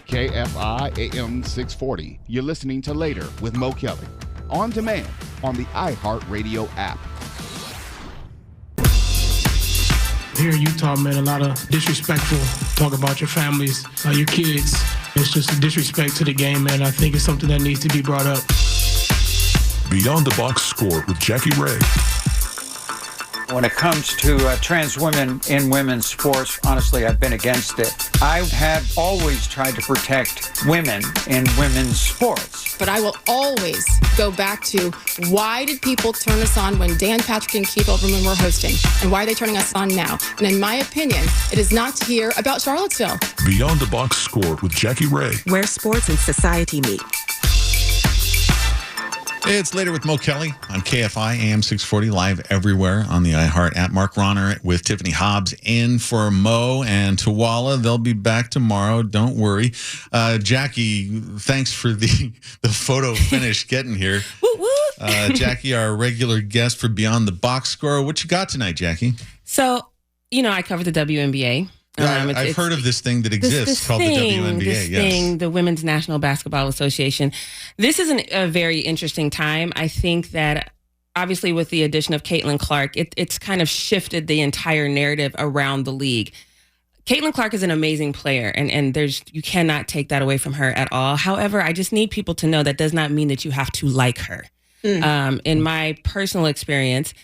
KFI AM 640. You're listening to Later with Mo Kelly. On demand on the iHeartRadio app. Here in Utah, man, a lot of disrespectful talk about your families, your kids. It's just a disrespect to the game, man. I think it's something that needs to be brought up. Beyond the Box Score with Jackie Ray. When it comes to trans women in women's sports, honestly, I've been against it. I have always tried to protect women in women's sports. But I will always go back to, why did people turn us on when Dan Patrick and Keith Olbermann were hosting? And why are they turning us on now? And in my opinion, it is not to hear about Charlottesville. Beyond the Box Score with Jackie Ray. Where sports and society meet. It's Later with Mo Kelly on KFI AM 640, live everywhere on the iHeart app. Mark Ronner with Tiffany Hobbs in for Mo and Tawala. They'll be back tomorrow. Don't worry. Jackie, thanks for the photo finish getting here. Jackie, our regular guest for Beyond the Box Score. What you got tonight, Jackie? So, I cover the WNBA. I've heard of this thing that exists called the WNBA. The Women's National Basketball Association. This is a very interesting time. I think that obviously with the addition of Caitlin Clark, it's kind of shifted the entire narrative around the league. Caitlin Clark is an amazing player, and you cannot take that away from her at all. However, I just need people to know that does not mean that you have to like her. In my personal experience,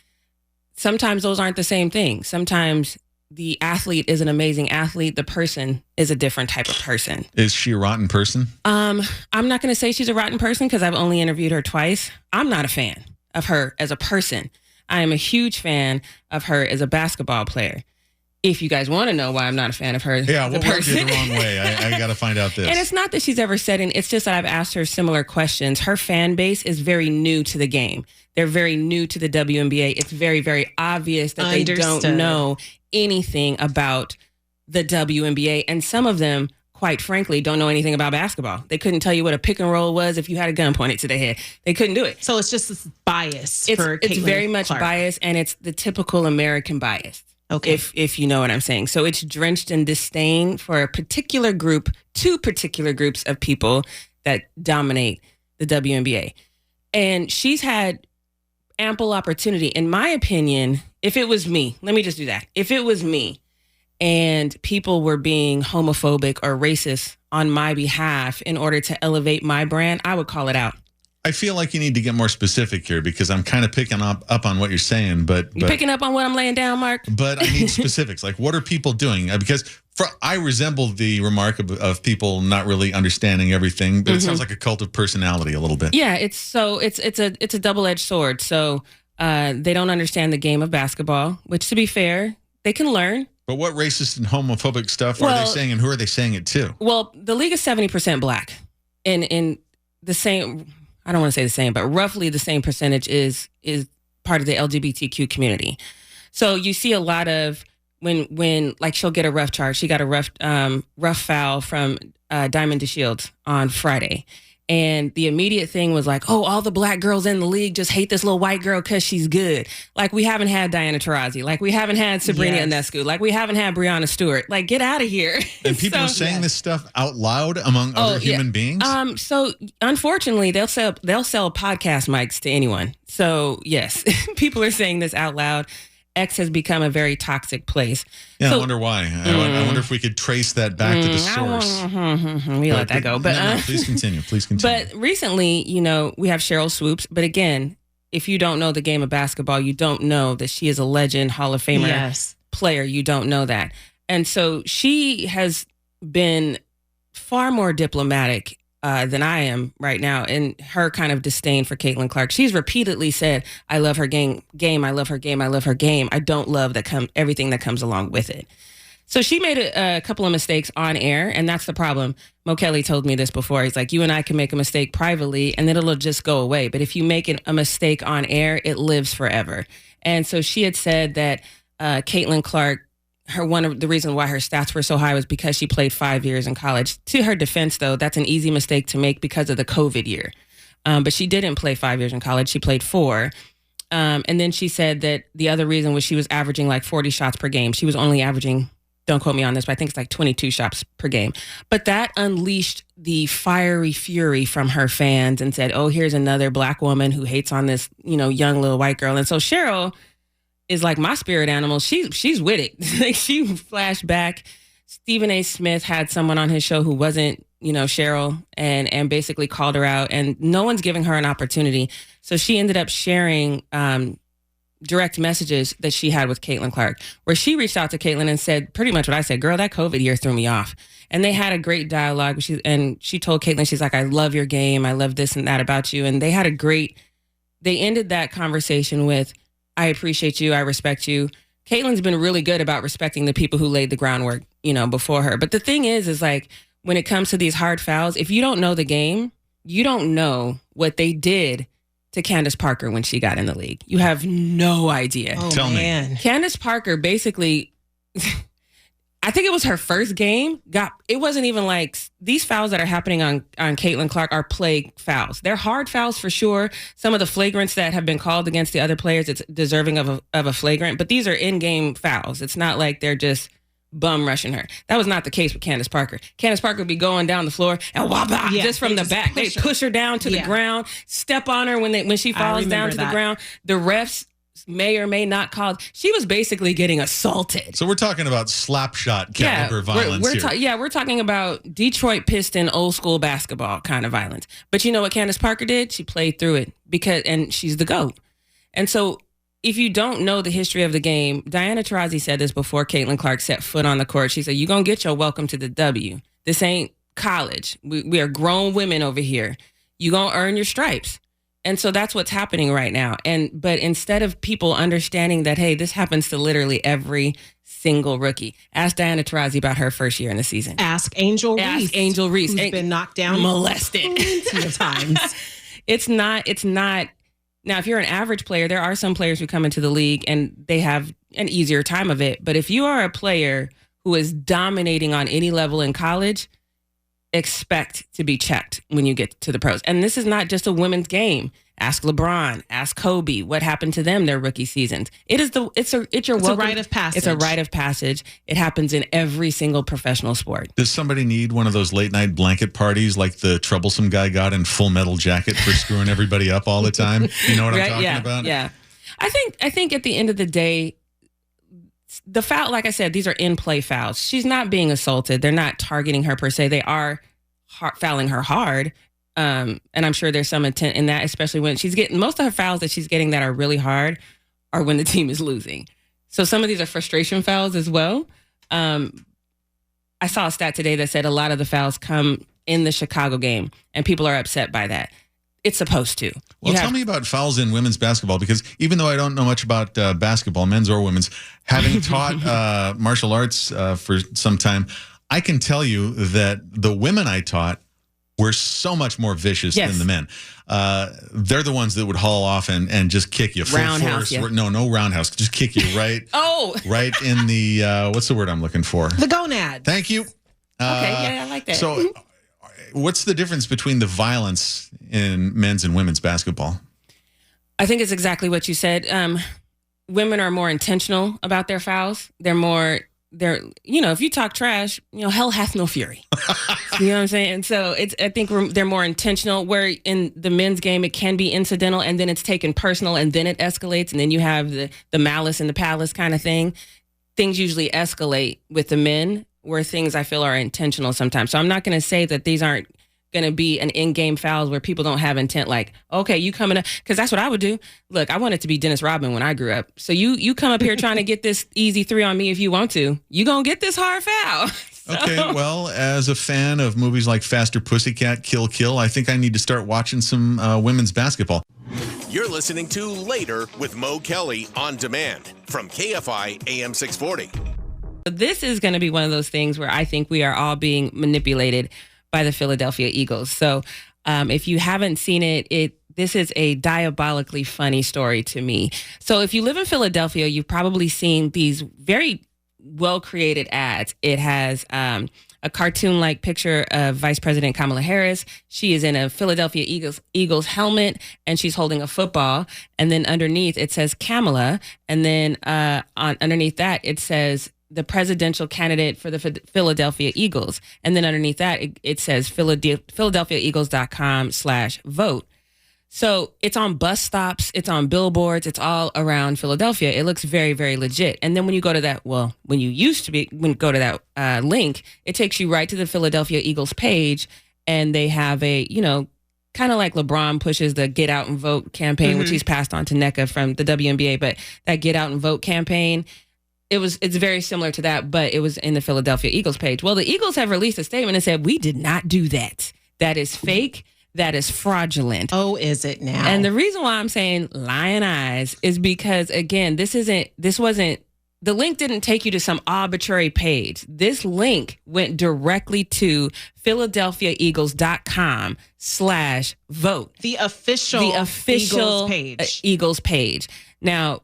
sometimes those aren't the same thing. Sometimes the athlete is an amazing athlete. The person is a different type of person. Is she a rotten person? I'm not going to say she's a rotten person because I've only interviewed her twice. I'm not a fan of her as a person. I am a huge fan of her as a basketball player. If you guys want to know why I'm not a fan of her as a person. We're the wrong way. I got to find out this. And it's not that she's ever said it. It's just that I've asked her similar questions. Her fan base is very new to the game. They're very new to the WNBA. It's very, very obvious that they don't know anything about the WNBA. And some of them, quite frankly, don't know anything about basketball. They couldn't tell you what a pick and roll was if you had a gun pointed to their head. They couldn't do it. So it's just this bias for Caitlin It's very much Clark. bias, and it's the typical American bias. Okay. If you know what I'm saying. So it's drenched in disdain for a particular group, two particular groups of people that dominate the WNBA. And she's had ample opportunity. In my opinion, if it was me, let me just do that. If it was me and people were being homophobic or racist on my behalf in order to elevate my brand, I would call it out. I feel like you need to get more specific here because I'm kind of picking up on what you're saying. But you picking up on what I'm laying down, Mark? But I need specifics. Like, what are people doing? Because I resemble the remark of people not really understanding everything, but it sounds like a cult of personality a little bit. Yeah, it's a double-edged sword. So they don't understand the game of basketball, which, to be fair, they can learn. But what racist and homophobic stuff are they saying, and who are they saying it to? Well, the league is 70% black. In the same, I don't want to say the same, but roughly the same percentage is part of the LGBTQ community. So you see a lot of when like she'll get a rough charge. She got a rough foul from Diamond DeShields on Friday. And the immediate thing was like, oh, all the black girls in the league just hate this little white girl because she's good. Like, we haven't had Diana Taurasi. Like, we haven't had Sabrina Ionescu. Like, we haven't had Breonna Stewart. Like, get out of here. And people are saying this stuff out loud among other human beings? So, unfortunately, they'll sell podcast mics to anyone. So, yes, people are saying this out loud. X has become a very toxic place. Yeah, so, I wonder why. I wonder if we could trace that back to the source. We let that go. But no, please continue. Please continue. But recently, we have Cheryl Swoops. But again, if you don't know the game of basketball, you don't know that she is a legend, Hall of Famer player. You don't know that. And so she has been far more diplomatic than I am right now in her kind of disdain for Caitlin Clark. She's repeatedly said, I love her game, I love her game, I love her game. I don't love everything that comes along with it. So she made a couple of mistakes on air, and that's the problem. Mo Kelly told me this before. He's like, you and I can make a mistake privately, and then it'll just go away. But if you make a mistake on air, it lives forever. And so she had said that Caitlin Clark, one of the reasons why her stats were so high was because she played 5 years in college. To her defense, though, that's an easy mistake to make because of the COVID year. But she didn't play 5 years in college. She played 4. And then she said that the other reason was she was averaging like 40 shots per game. She was only averaging don't quote me on this, but I think it's like 22 shots per game. But that unleashed the fiery fury from her fans and said, oh, here's another black woman who hates on this, young little white girl. And so Cheryl is like my spirit animal. She's with it. Like, she flashed back. Stephen A. Smith had someone on his show who wasn't, Cheryl, and basically called her out, and no one's giving her an opportunity. So she ended up sharing direct messages that she had with Caitlin Clark, where she reached out to Caitlin and said pretty much what I said: girl, that COVID year threw me off. And they had a great dialogue. She told Caitlin, she's like, I love your game. I love this and that about you. And they ended that conversation with, I appreciate you. I respect you. Caitlin's been really good about respecting the people who laid the groundwork, before her. But the thing is like, when it comes to these hard fouls, if you don't know the game, you don't know what they did to Candace Parker when she got in the league. You have no idea. Oh, Tell me. Candace Parker basically, I think it was her first game, it wasn't even like, these fouls that are happening on Caitlin Clark are play fouls. They're hard fouls for sure. Some of the flagrants that have been called against the other players, it's deserving of a flagrant, but these are in-game fouls. It's not like they're just bum rushing her. That was not the case with Candace Parker. Candace Parker would be going down the floor and just from the back. They push her down to the ground, step on her when she falls down to the ground. The refs may or may not call. She was basically getting assaulted. So we're talking about slap shot caliber violence here. We're talking about Detroit Piston old school basketball kind of violence. But you know what Candace Parker did? She played through it and she's the GOAT. And so if you don't know the history of the game, Diana Taurasi said this before Caitlin Clark set foot on the court. She said, you're going to get your welcome to the W. This ain't college. We are grown women over here. You're going to earn your stripes. And so that's what's happening right now. But instead of people understanding that, hey, this happens to literally every single rookie. Ask Diana Taurasi about her first year in the season. Ask Angel Reese. Who's been knocked down. Molested. Plenty of times. It's not. Now, if you're an average player, there are some players who come into the league and they have an easier time of it. But if you are a player who is dominating on any level in college, expect to be checked when you get to the pros. And this is not just a women's game. Ask LeBron, ask Kobe, what happened to them their rookie seasons. It's a rite of passage. It's a rite of passage. It happens in every single professional sport. Does somebody need one of those late night blanket parties like the troublesome guy got in Full Metal Jacket for screwing everybody up all the time? You know what I'm talking about? Yeah. I think at the end of the day, the foul, like I said, these are in-play fouls. She's not being assaulted. They're not targeting her per se. They are fouling her hard. And I'm sure there's some intent in that, especially when she's getting most of her fouls that she's getting that are really hard are when the team is losing. So some of these are frustration fouls as well. I saw a stat today that said a lot of the fouls come in the Chicago game, and people are upset by that. It's supposed to. Well, tell me about fouls in women's basketball, because even though I don't know much about basketball, men's or women's, having taught martial arts for some time, I can tell you that the women I taught were so much more vicious than the men. They're the ones that would haul off and just kick you. Roundhouse, yeah. No roundhouse. Just kick you right. Right in the, what's the word I'm looking for? The gonad. Thank you. Okay, I like that. So what's the difference between the violence in men's and women's basketball? I think it's exactly what you said. Women are more intentional about their fouls. If you talk trash, hell hath no fury. You know what I'm saying? So I think they're more intentional, where in the men's game, it can be incidental and then it's taken personal and then it escalates. And then you have the malice in the palace kind of thing. Things usually escalate with the men, where things I feel are intentional sometimes. So I'm not going to say that these aren't going to be an in-game fouls where people don't have intent, like, okay, you coming up, because that's what I would do. Look, I wanted to be Dennis Rodman when I grew up. So you come up here trying to get this easy 3 on me if you want to. You going to get this hard foul. Okay, well, as a fan of movies like Faster Pussycat, Kill Kill, I think I need to start watching some women's basketball. You're listening to Later with Mo Kelly on demand from KFI AM 640. This is going to be one of those things where I think we are all being manipulated by the Philadelphia Eagles. So if you haven't seen it, this is a diabolically funny story to me. So if you live in Philadelphia, you've probably seen these very well-created ads. It has a cartoon-like picture of Vice President Kamala Harris. She is in a Philadelphia Eagles helmet, and she's holding a football. And then underneath, it says Kamala. And then underneath that, it says the presidential candidate for the Philadelphia Eagles. And then underneath that, it says PhiladelphiaEagles.com/vote. So it's on bus stops, it's on billboards, it's all around Philadelphia. It looks very, very legit. And then when you go to that, go to that link, it takes you right to the Philadelphia Eagles page, and they have a, kind of like LeBron pushes the Get Out and Vote campaign, which he's passed on to NECA from the WNBA, but that Get Out and Vote campaign, it's very similar to that, but it was in the Philadelphia Eagles page. Well, the Eagles have released a statement and said, we did not do that. That is fake. That is fraudulent. Oh, is it now? And the reason why I'm saying lion eyes is because, again, the link didn't take you to some arbitrary page. This link went directly to PhiladelphiaEagles.com/vote. The official Eagles page. Now,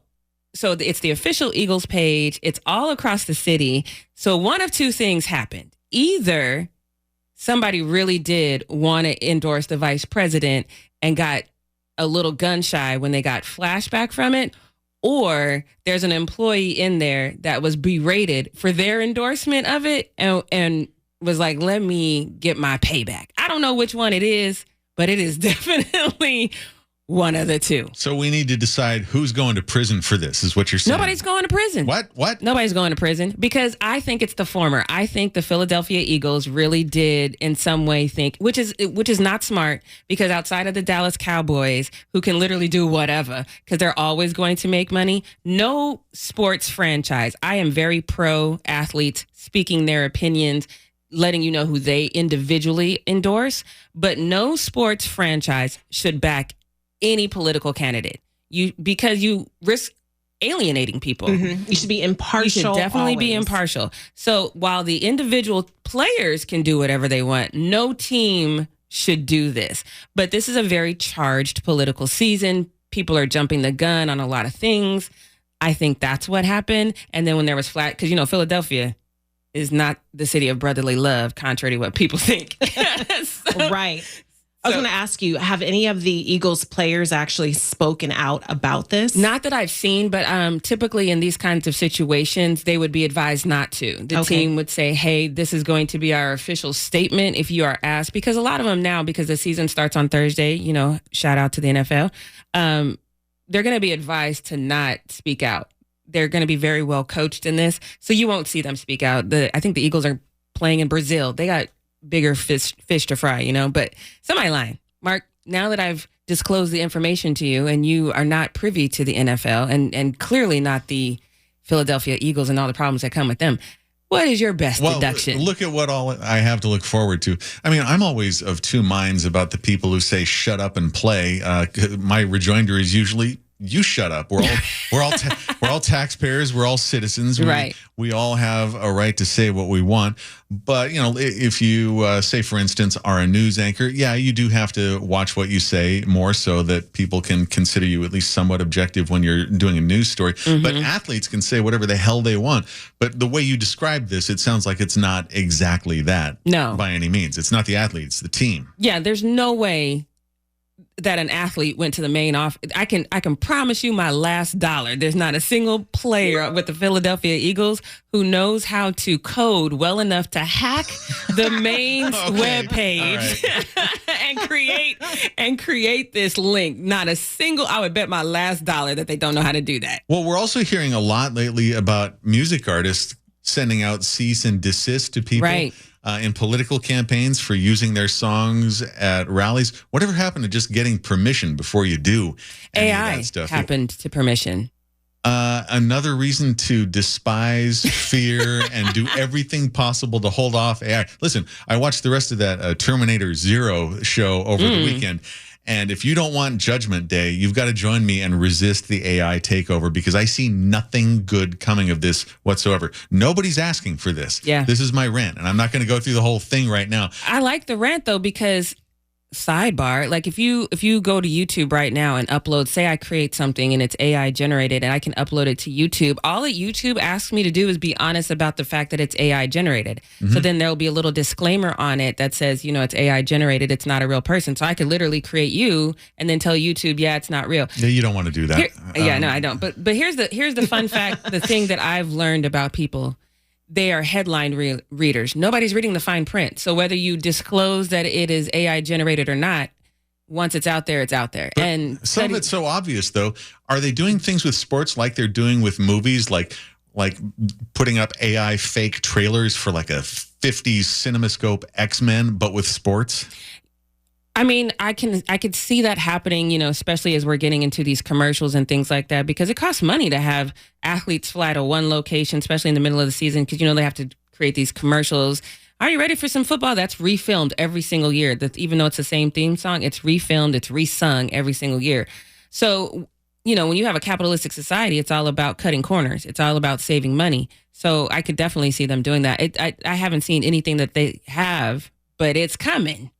so it's the official Eagles page. It's all across the city. So one of two things happened. Either somebody really did want to endorse the vice president and got a little gun shy when they got flashback from it, or there's an employee in there that was berated for their endorsement of it and was like, let me get my payback. I don't know which one it is, but it is definitely one of the two. So we need to decide who's going to prison for this, is what you're saying. Nobody's going to prison. What? Nobody's going to prison, because I think it's the former. I think the Philadelphia Eagles really did in some way think, which is not smart, because outside of the Dallas Cowboys, who can literally do whatever because they're always going to make money, no sports franchise. I am very pro athletes speaking their opinions, letting you know who they individually endorse, but no sports franchise should back any political candidate, because you risk alienating people. Mm-hmm. You should be impartial. You should definitely always be impartial. So while the individual players can do whatever they want, no team should do this. But this is a very charged political season. People are jumping the gun on a lot of things. I think that's what happened. And then when there was because Philadelphia is not the city of brotherly love, contrary to what people think. Right. I was going to ask you, have any of the Eagles players actually spoken out about this? Not that I've seen, but typically in these kinds of situations, they would be advised not to. The team would say, hey, this is going to be our official statement if you are asked, because a lot of them now, because the season starts on Thursday, shout out to the NFL, they're going to be advised to not speak out. They're going to be very well coached in this, so you won't see them speak out. I think the Eagles are playing in Brazil. They got bigger fish to fry, but somebody lying. Mark, now that I've disclosed the information to you and you are not privy to the NFL and clearly not the Philadelphia Eagles and all the problems that come with them, what is your best deduction? Look at what all I have to look forward to. I mean, I'm always of two minds about the people who say shut up and play. My rejoinder is usually, you shut up. We're all taxpayers. We're all citizens. We all have a right to say what we want. But if you say, for instance, are a news anchor, you do have to watch what you say more so that people can consider you at least somewhat objective when you're doing a news story. Mm-hmm. But athletes can say whatever the hell they want. But the way you describe this, it sounds like it's not exactly that. No, by any means. It's not the athlete. It's the team. Yeah, there's no way that an athlete went to the main office. I can promise you my last dollar. There's not a single player with the Philadelphia Eagles who knows how to code well enough to hack the main webpage and create this link. Not a single. I would bet my last dollar that they don't know how to do that. Well, we're also hearing a lot lately about music artists sending out cease and desist to people. Right. In political campaigns for using their songs at rallies. Whatever happened to just getting permission before you do any of that stuff? Happened to permission. Another reason to despise, fear, and do everything possible to hold off AI. Listen, I watched the rest of that Terminator Zero show over the weekend. And if you don't want Judgment Day, you've got to join me and resist the AI takeover, because I see nothing good coming of this whatsoever. Nobody's asking for this. Yeah. This is my rant, and I'm not going to go through the whole thing right now. I like the rant, though, because sidebar, like if you go to YouTube right now and upload, say I create something and it's AI generated and I can upload it to YouTube, all that YouTube asks me to do is be honest about the fact that it's AI generated. Mm-hmm. So then there'll be a little disclaimer on it that says, it's AI generated, it's not a real person. So I could literally create you and then tell YouTube, it's not real. Yeah, you don't want to do that. No, I don't. But here's the fun fact, the thing that I've learned about people. they are headline readers. Nobody's reading the fine print. So whether you disclose that it is AI generated or not, once it's out there, it's out there. But and some of it's so obvious, though. Are they doing things with sports like they're doing with movies, like putting up AI fake trailers for like a 50s CinemaScope X-Men, but with sports? I mean, I could see that happening, especially as we're getting into these commercials and things like that, because it costs money to have athletes fly to one location, especially in the middle of the season, because, they have to create these commercials. Are you ready for some football? That's refilmed every single year. Even though it's the same theme song, it's refilmed, it's resung every single year. So, when you have a capitalistic society, it's all about cutting corners. It's all about saving money. So I could definitely see them doing that. I haven't seen anything that they have, but it's coming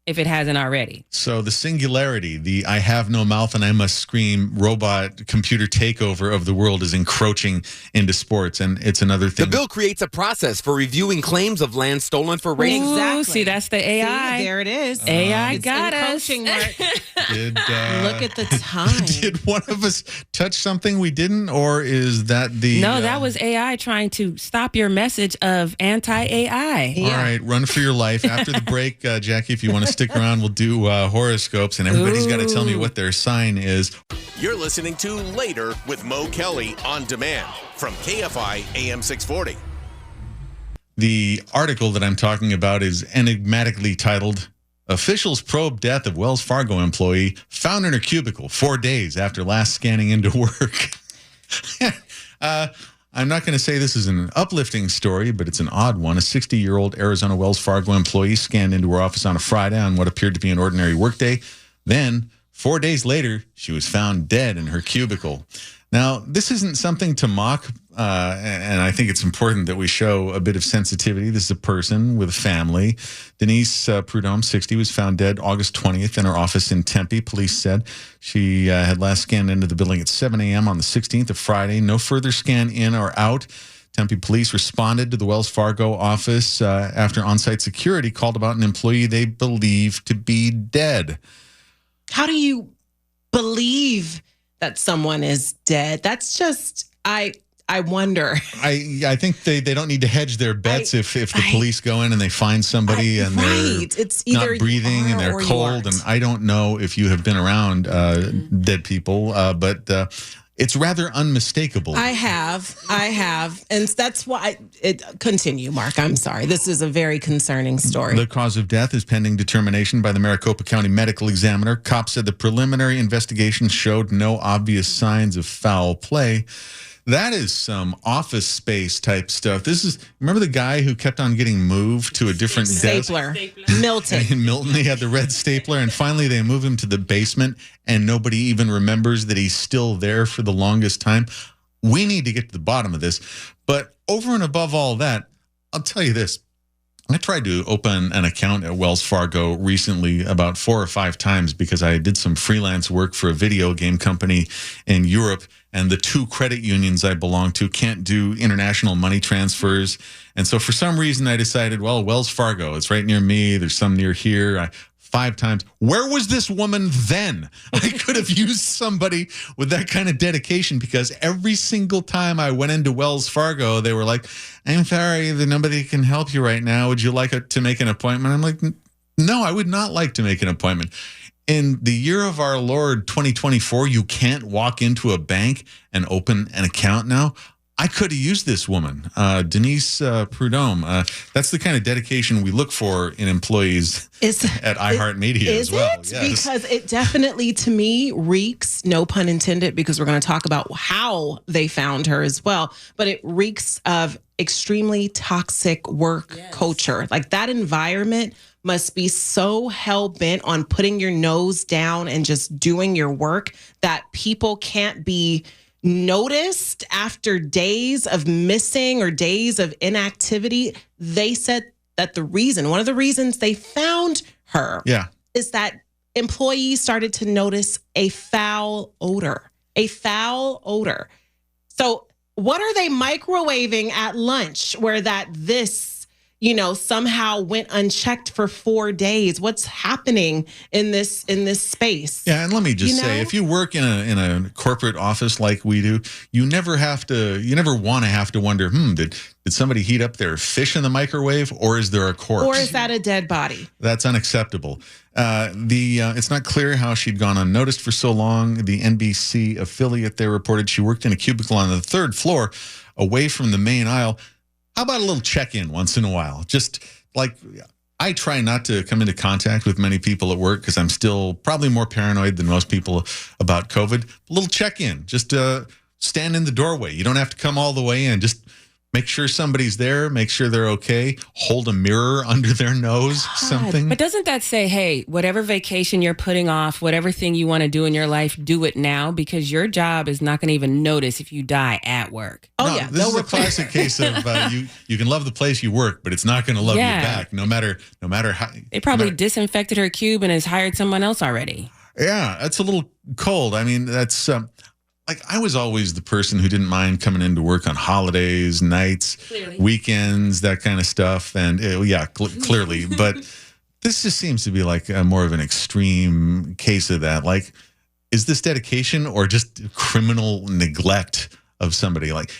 if it hasn't already. So the singularity, the I have no mouth and I must scream robot computer takeover of the world is encroaching into sports, and it's another thing. The bill creates a process for reviewing claims of land stolen for race. Exactly. See, that's the AI. See, there it is. AI got us. Mark. Look at the time. Did one of us touch something we didn't, or is that the... No, that was AI trying to stop your message of anti-AI. Yeah. All right, run for your life. After the break, Jackie, if you want to stick around, we'll do horoscopes, and everybody's got to tell me what their sign is. You're listening to Later with Mo Kelly on demand from KFI AM 640. The article that I'm talking about is enigmatically titled, Officials Probe Death of Wells Fargo Employee Found in Her Cubicle 4 days After Last Scanning Into Work. I'm not going to say this is an uplifting story, but it's an odd one. A 60-year-old Arizona Wells Fargo employee scanned into her office on a Friday on what appeared to be an ordinary workday. Then, 4 days later, she was found dead in her cubicle. Now, this isn't something to mock, and I think it's important that we show a bit of sensitivity. This is a person with a family. Denise Prudhomme, 60, was found dead August 20th in her office in Tempe. Police said she had last scanned into the building at 7 a.m. on the 16th of Friday. No further scan in or out. Tempe police responded to the Wells Fargo office after on-site security called about an employee they believe to be dead. How do you believe that someone is dead? That's just, I wonder. I think they don't need to hedge their bets if the police go in and they find somebody and they're it's either not breathing and they're cold. And I don't know if you have been around dead people, but it's rather unmistakable. I have. And that's why continue, Mark. I'm sorry. This is a very concerning story. The cause of death is pending determination by the Maricopa County Medical Examiner. Cops said the preliminary investigation showed no obvious signs of foul play. That is some Office Space type stuff. Remember the guy who kept on getting moved to a different stapler. Milton. In Milton, he had the red stapler, and finally they move him to the basement, and nobody even remembers that he's still there for the longest time. We need to get to the bottom of this. But over and above all that, I'll tell you this. I tried to open an account at Wells Fargo recently about 4 or 5 times because I did some freelance work for a video game company in Europe, and the 2 credit unions I belong to can't do international money transfers. And so for some reason I decided, well, Wells Fargo, it's right near me. There's some near here. 5 times. Where was this woman then? I could have used somebody with that kind of dedication, because every single time I went into Wells Fargo, they were like, I'm sorry, nobody can help you right now. Would you like to make an appointment? I'm like, no, I would not like to make an appointment. In the year of our Lord 2024, you can't walk into a bank and open an account now. I could have used this woman, Denise Prudhomme. That's the kind of dedication we look for in employees at iHeartMedia as well. Yes. Because it definitely, to me, reeks, no pun intended, because we're going to talk about how they found her as well, but it reeks of extremely toxic work culture. Like, that environment must be so hell-bent on putting your nose down and just doing your work that people can't be noticed after days of missing or days of inactivity. They said that one of the reasons they found her is that employees started to notice a foul odor. So what are they microwaving at lunch where this somehow went unchecked for 4 days. What's happening in this space? Yeah, and let me just say, if you work in a corporate office like we do, you never want to have to wonder, did somebody heat up their fish in the microwave, or is there a corpse? Or is that a dead body? That's unacceptable. It's not clear how she'd gone unnoticed for so long. The NBC affiliate there reported she worked in a cubicle on the 3rd floor away from the main aisle. How about a little check-in once in a while? Just like, I try not to come into contact with many people at work because I'm still probably more paranoid than most people about COVID. A little check-in, just stand in the doorway. You don't have to come all the way in. Just make sure somebody's there, make sure they're okay, hold a mirror under their nose, something. But doesn't that say, hey, whatever vacation you're putting off, whatever thing you want to do in your life, do it now, because your job is not going to even notice if you die at work. This is a classic case of you can love the place you work, but it's not going to love you back, no matter how. They probably disinfected her cube and has hired someone else already. Yeah, that's a little cold. I mean, that's I was always the person who didn't mind coming into work on holidays, nights, weekends, that kind of stuff. And clearly. But this just seems to be like more of an extreme case of that. Like, is this dedication or just criminal neglect of somebody? Like,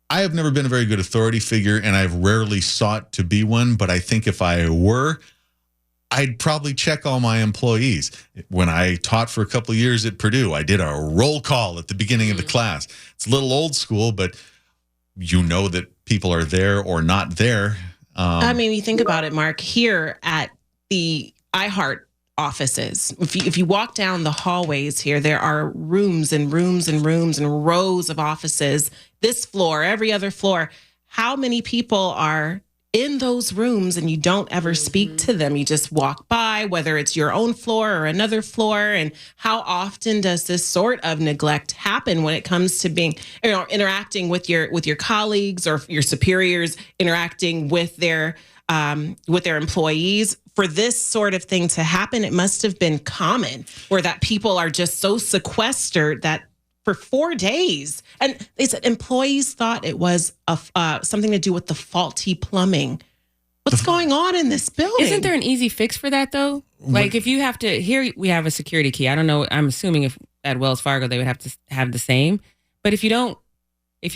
I have never been a very good authority figure, and I've rarely sought to be one. But I think if I were, I'd probably check all my employees. When I taught for a couple of years at Purdue, I did a roll call at the beginning of the class. It's a little old school, but that people are there or not there. You think about it, Mark, here at the iHeart offices, if you walk down the hallways here, there are rooms and rooms and rooms and rows of offices. This floor, every other floor. How many people are in those rooms and you don't ever speak to them? You just walk by, whether it's your own floor or another floor. And how often does this sort of neglect happen when it comes to being, interacting with your colleagues or your superiors, interacting with their employees? For this sort of thing to happen, it must have been common, where that people are just so sequestered that for 4 days. And they said employees thought it was something to do with the faulty plumbing. What's going on in this building? Isn't there an easy fix for that, though? Like, if you have to, here we have a security key. I don't know. I'm assuming if at Wells Fargo, they would have to have the same. But if you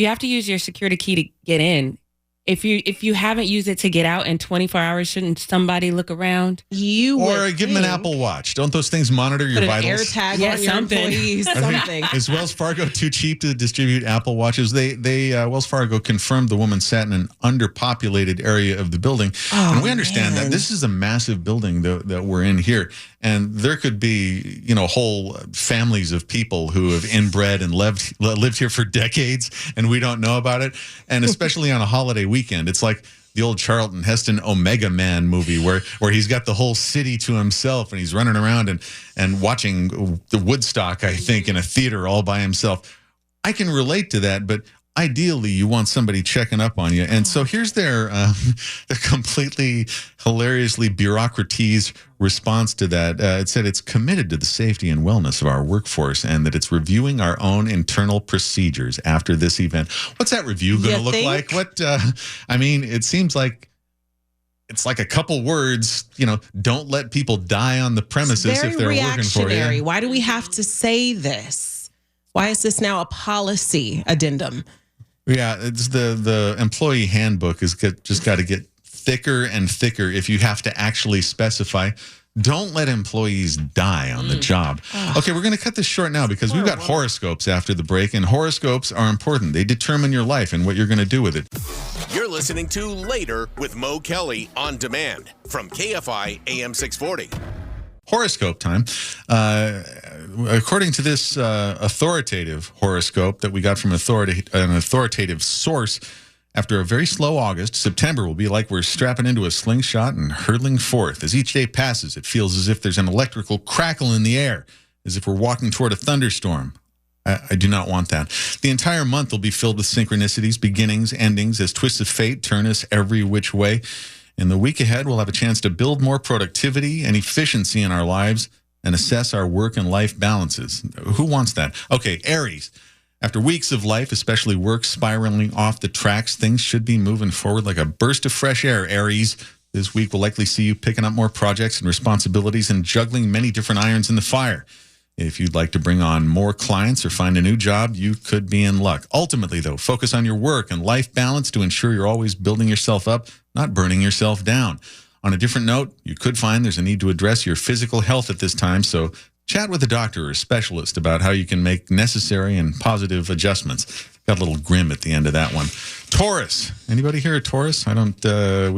have to use your security key to get in, if you haven't used it to get out in 24 hours, shouldn't somebody look around? Or give them an Apple Watch. Don't those things monitor your vitals? Put an air tag on your employees, something. Is Wells Fargo too cheap to distribute Apple Watches? Wells Fargo confirmed the woman sat in an underpopulated area of the building. And we understand that this is a massive building that we're in here. And there could be, whole families of people who have inbred and lived here for decades, and we don't know about it. And especially on a holiday weekend, it's like the old Charlton Heston Omega Man movie where he's got the whole city to himself and he's running around and watching the Woodstock, I think, in a theater all by himself. I can relate to that, but ideally you want somebody checking up on you. And so here's their completely hilariously bureaucratized response to that. It said it's committed to the safety and wellness of our workforce and that it's reviewing our own internal procedures after this event. What's that review going to look like? It seems like it's like a couple words, don't let people die on the premises if they're working for you. Why do we have to say this? Why is this now a policy addendum? Yeah, it's the employee handbook has just got to get thicker and thicker if you have to actually specify. Don't let employees die on the job. Okay, we're going to cut this short now because we've got horoscopes after the break, and horoscopes are important. They determine your life and what you're going to do with it. You're listening to Later with Mo Kelly on demand from KFI AM 640. Horoscope time. According to this authoritative horoscope that we got from an authoritative source, after a very slow August, September will be like we're strapping into a slingshot and hurtling forth. As each day passes, it feels as if there's an electrical crackle in the air, as if we're walking toward a thunderstorm. I do not want that. The entire month will be filled with synchronicities, beginnings, endings, as twists of fate turn us every which way. In the week ahead, we'll have a chance to build more productivity and efficiency in our lives and assess our work and life balances. Who wants that? Okay, Aries. After weeks of life, especially work, spiraling off the tracks, things should be moving forward like a burst of fresh air, Aries. This week will likely see you picking up more projects and responsibilities and juggling many different irons in the fire. If you'd like to bring on more clients or find a new job, you could be in luck. Ultimately, though, focus on your work and life balance to ensure you're always building yourself up, not burning yourself down. On a different note, you could find there's a need to address your physical health at this time, so chat with a doctor or a specialist about how you can make necessary and positive adjustments. Got a little grim at the end of that one. Taurus. Anybody here a Taurus? We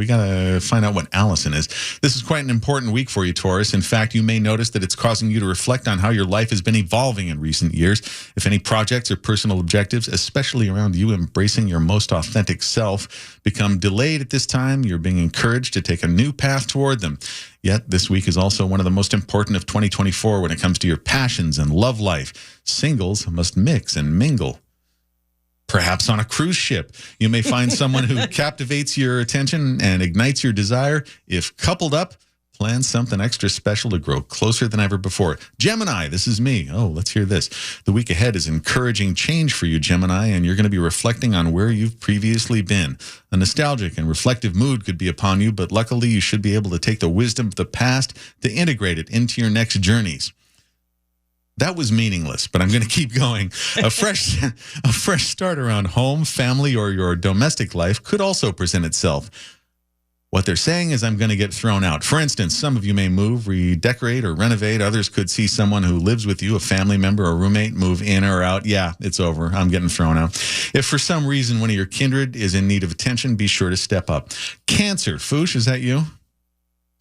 got to find out what Allison is. This is quite an important week for you, Taurus. In fact, you may notice that it's causing you to reflect on how your life has been evolving in recent years. If any projects or personal objectives, especially around you embracing your most authentic self, become delayed at this time, you're being encouraged to take a new path toward them. Yet, this week is also one of the most important of 2024 when it comes to your passions and love life. Singles must mix and mingle. Perhaps on a cruise ship, you may find someone who captivates your attention and ignites your desire. If coupled up, plan something extra special to grow closer than ever before. Gemini, this is me. Oh, let's hear this. The week ahead is encouraging change for you, Gemini, and you're going to be reflecting on where you've previously been. A nostalgic and reflective mood could be upon you, but luckily you should be able to take the wisdom of the past to integrate it into your next journeys. That was meaningless, but I'm going to keep going. A fresh start around home, family, or your domestic life could also present itself. What they're saying is I'm going to get thrown out. For instance, some of you may move, redecorate, or renovate. Others could see someone who lives with you, a family member or roommate, move in or out. Yeah, it's over. I'm getting thrown out. If for some reason one of your kindred is in need of attention, be sure to step up. Cancer. Foosh, is that you?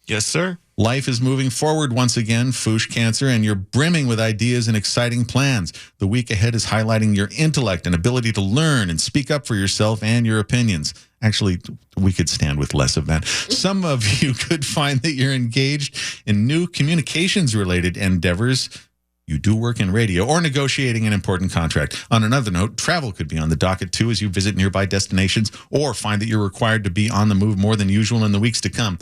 Yes, sir. Life is moving forward once again, Foosh Cancer, and you're brimming with ideas and exciting plans. The week ahead is highlighting your intellect and ability to learn and speak up for yourself and your opinions. Actually, we could stand with less of that. Some of you could find that you're engaged in new communications-related endeavors. You do work in radio or negotiating an important contract. On another note, travel could be on the docket too as you visit nearby destinations or find that you're required to be on the move more than usual in the weeks to come.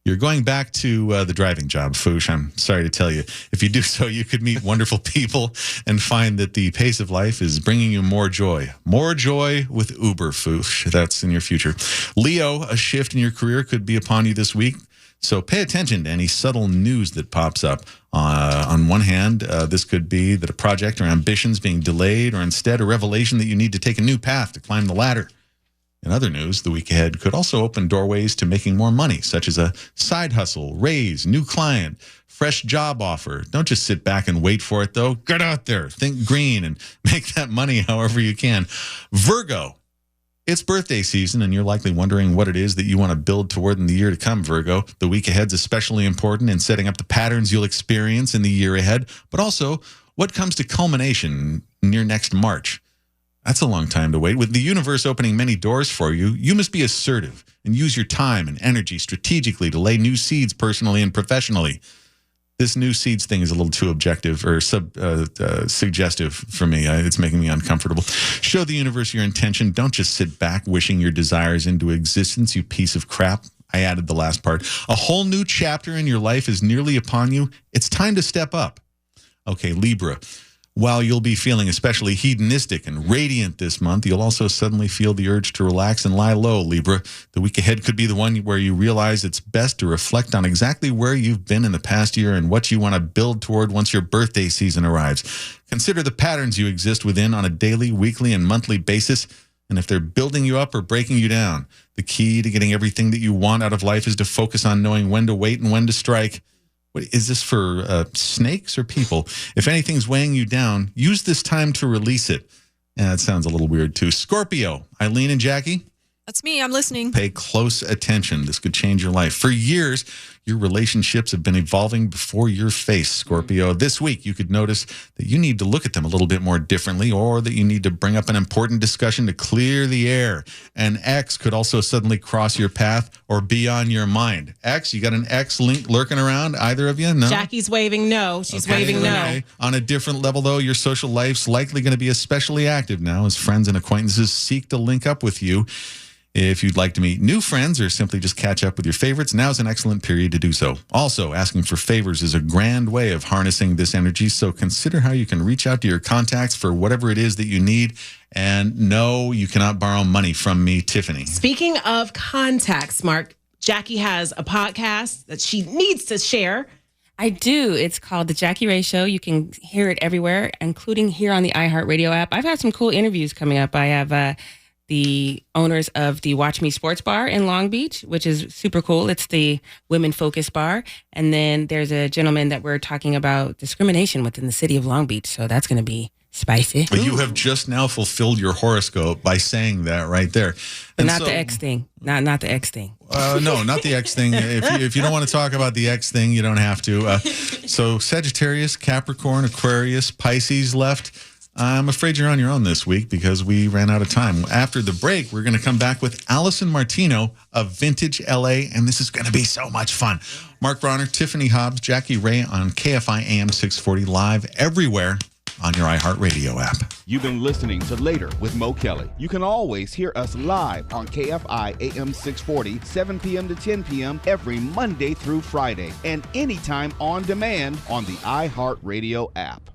You're going back to the driving job, Foosh. I'm sorry to tell you. If you do so, you could meet wonderful people and find that the pace of life is bringing you more joy. More joy with Uber, Foosh. That's in your future. Leo, a shift in your career could be upon you this week. So pay attention to any subtle news that pops up. On one hand, this could be that a project or ambitions being delayed or instead a revelation that you need to take a new path to climb the ladder. In other news, the week ahead could also open doorways to making more money, such as a side hustle, raise, new client, fresh job offer. Don't just sit back and wait for it, though. Get out there, think green, and make that money however you can. Virgo, it's birthday season, and you're likely wondering what it is that you want to build toward in the year to come, Virgo. The week ahead's especially important in setting up the patterns you'll experience in the year ahead, but also what comes to culmination near next March. That's a long time to wait. With the universe opening many doors for you, you must be assertive and use your time and energy strategically to lay new seeds personally and professionally. This new seeds thing is a little too objective or suggestive for me. It's making me uncomfortable. Show the universe your intention. Don't just sit back wishing your desires into existence, you piece of crap. I added the last part. A whole new chapter in your life is nearly upon you. It's time to step up. Okay, Libra. While you'll be feeling especially hedonistic and radiant this month, you'll also suddenly feel the urge to relax and lie low, Libra. The week ahead could be the one where you realize it's best to reflect on exactly where you've been in the past year and what you want to build toward once your birthday season arrives. Consider the patterns you exist within on a daily, weekly, and monthly basis, and if they're building you up or breaking you down. The key to getting everything that you want out of life is to focus on knowing when to wait and when to strike. What, is this for snakes or people? If anything's weighing you down, use this time to release it. Yeah, that sounds a little weird too. Scorpio, Eileen and Jackie? That's me. I'm listening. Pay close attention. This could change your life. For years, your relationships have been evolving before your face, Scorpio. This week, you could notice that you need to look at them a little bit more differently, or that you need to bring up an important discussion to clear the air. An ex could also suddenly cross your path or be on your mind. Ex, you got an ex link lurking around? Either of you? No? Jackie's waving no. She's waving no. Okay. On a different level, though, your social life's likely going to be especially active now as friends and acquaintances seek to link up with you. If you'd like to meet new friends or simply just catch up with your favorites, now's an excellent period to do so. Also, asking for favors is a grand way of harnessing this energy, so consider how you can reach out to your contacts for whatever it is that you need. And no, you cannot borrow money from me, Tiffany. Speaking of contacts, Mark, Jackie has a podcast that she needs to share. I do. It's called The Jackie Ray Show. You can hear it everywhere, including here on the iHeartRadio app. I've had some cool interviews coming up. I have the owners of the Watch Me Sports Bar in Long Beach, which is super cool. It's the women-focused bar. And then there's a gentleman that we're talking about discrimination within the city of Long Beach. So that's going to be spicy. But you have just now fulfilled your horoscope by saying that right there. But not the X thing. Not the X thing. No, not the X thing. If you don't want to talk about the X thing, you don't have to. So Sagittarius, Capricorn, Aquarius, Pisces left. I'm afraid you're on your own this week because we ran out of time. After the break, we're going to come back with Allison Martino of Vintage LA, and this is going to be so much fun. Mark Bronner, Tiffany Hobbs, Jackie Ray on KFI AM 640 live everywhere on your iHeartRadio app. You've been listening to Later with Mo Kelly. You can always hear us live on KFI AM 640, 7 p.m. to 10 p.m. every Monday through Friday, and anytime on demand on the iHeartRadio app.